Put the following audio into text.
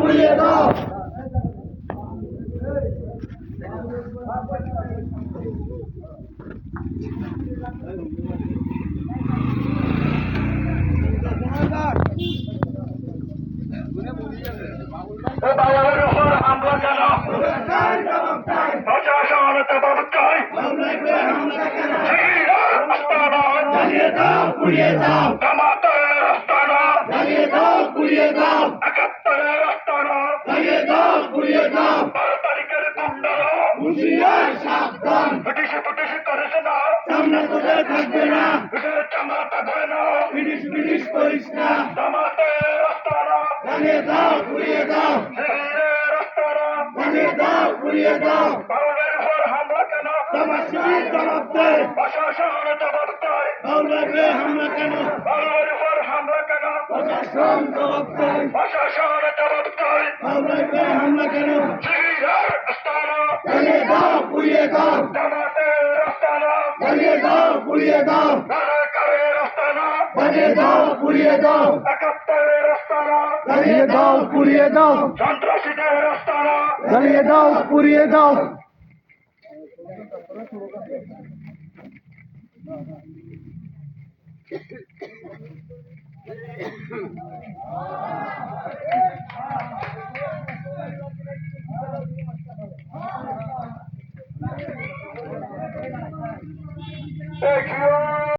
পুড়িয়ে দাও। বাংলার উপর হামলা কেন? প্রশাসন জবাব চাই। জ্বালিয়ে দাও, পুড়িয়ে দাও, জামাতের আস্তানা, জ্বালিয়ে দাও, পুড়িয়ে দাও, ৭১-এর আস্তানা, জ্বালিয়ে দাও, পুড়িয়ে দাও। ১২ তারিখের গুন্ডারা হুঁশিয়ার সাবধান, ব্রিটিশ করিস না, সামনে তোদের থাকবে না। ব্রিটিশ জামাত হবে না, ব্রিটিশ ব্রিটিশ করিস না। জামাতের আস্তানা, জ্বালিয়ে দাও, পুড়িয়ে দাও, শিবিরের আস্তানা, জ্বালিয়ে দাও, পুড়িয়ে দাও। বাংলার উপর হামলা কেন? জামাত শিবির জবাব দেয়। প্রশাসন জবাব চাই। বাংলাদেশে হামলা কেন? বাংলার উপর হামলা কেন? প্রশাসন জবাব দেয়। প্রশাসন জবাব চাই। বাংলাদেশে হামলা কেন? শিবিরের আস্তানা, জ্বালিয়ে দাও, পুড়িয়ে দাও, জামাতের আস্তানা, জ্বালিয়ে দাও, পুড়িয়ে দাও, রাজাকারের আস্তানা, জ্বালিয়ে দাও, পুড়িয়ে দাও, ৭১-এর আস্তানা, জ্বালিয়ে দাও, পুড়িয়ে দাও, সন্ত্রাসীদের আস্তানা, জ্বালিয়ে দাও, পুড়িয়ে দাও।